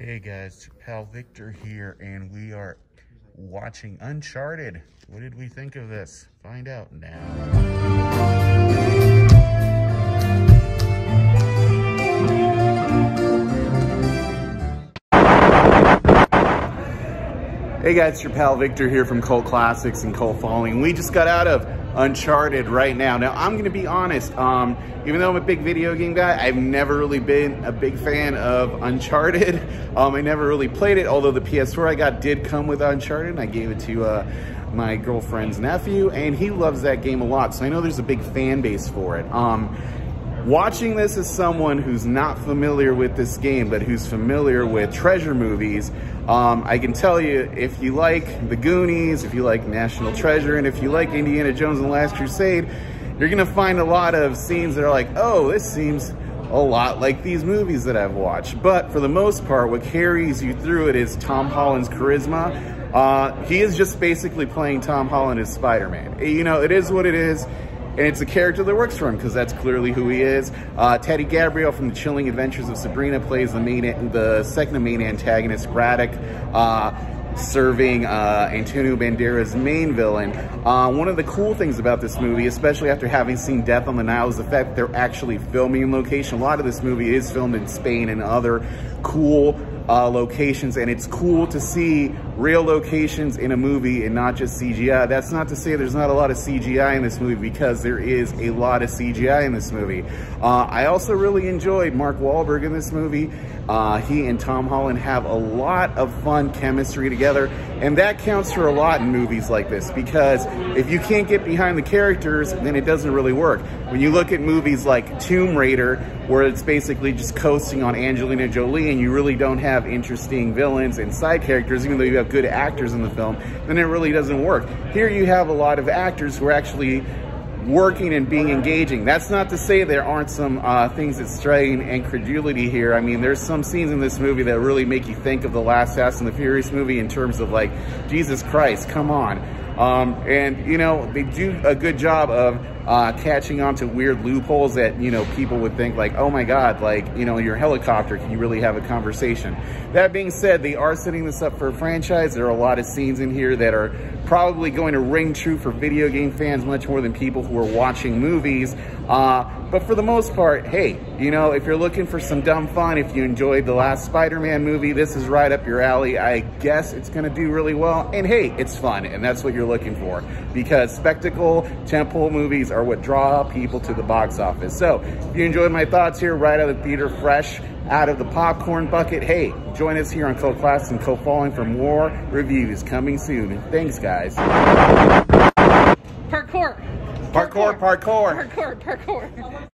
Hey guys, pal Victor here, and we are watching Uncharted. What did we think of this? Find out now. Hey guys, it's your pal Victor here from Cult Classics and Cult Following. We just got out of Uncharted right now. Now, I'm gonna be honest, even though I'm a big video game guy, I've never really been a big fan of Uncharted. I never really played it, although the PS4 I got did come with Uncharted, and I gave it to my girlfriend's nephew, and he loves that game a lot, so I know there's a big fan base for it. Watching this as someone who's not familiar with this game, but who's familiar with treasure movies, I can tell you, if you like the Goonies, if you like National Treasure, and if you like Indiana Jones and the Last Crusade, you're gonna find a lot of scenes that are like, oh, this seems a lot like these movies that I've watched. But for the most part, what carries you through it is Tom Holland's charisma. He is just basically playing Tom Holland as Spider-Man. You know, it is what it is. And it's a character that works for him because that's clearly who he is. Teddy Gabriel from The Chilling Adventures of Sabrina plays the second main antagonist, Braddock, serving Antonio Banderas' main villain. One of the cool things about this movie, especially after having seen Death on the Nile, is the fact that they're actually filming in location. A lot of this movie is filmed in Spain and other cool locations, and it's cool to see real locations in a movie and not just CGI. That's not to say there's not a lot of CGI in this movie, because there is a lot of CGI in this movie. I also really enjoyed Mark Wahlberg in this movie. He and Tom Holland have a lot of fun chemistry together, and that counts for a lot in movies like this, because if you can't get behind the characters, then it doesn't really work. When you look at movies like Tomb Raider, where it's basically just coasting on Angelina Jolie and you really don't have interesting villains and side characters, even though you have good actors in the film, then it really doesn't work. Here you have a lot of actors who are actually working and being engaging. That's not to say there aren't some things that strain incredulity here. I mean, there's some scenes in this movie that really make you think of the last Fast and the Furious movie in terms of like, Jesus Christ, come on. And, you know, they do a good job of catching on to weird loopholes that, you know, people would think like, oh my God, like, you know, your helicopter, can you really have a conversation? That being said, they are setting this up for a franchise. There are a lot of scenes in here that are probably going to ring true for video game fans much more than people who are watching movies. But for the most part, hey, you know, if you're looking for some dumb fun, if you enjoyed the last Spider-Man movie, this is right up your alley. I guess it's gonna do really well. And hey, it's fun, and that's what you're looking for, because spectacle, tentpole movies are what draw people to the box office. So if you enjoyed my thoughts here right out of the theater, fresh out of the popcorn bucket, hey, join us here on Cult Classics and Cult Following for more reviews coming soon. Thanks, guys. Parkour. Parkour, parkour. Parkour, parkour.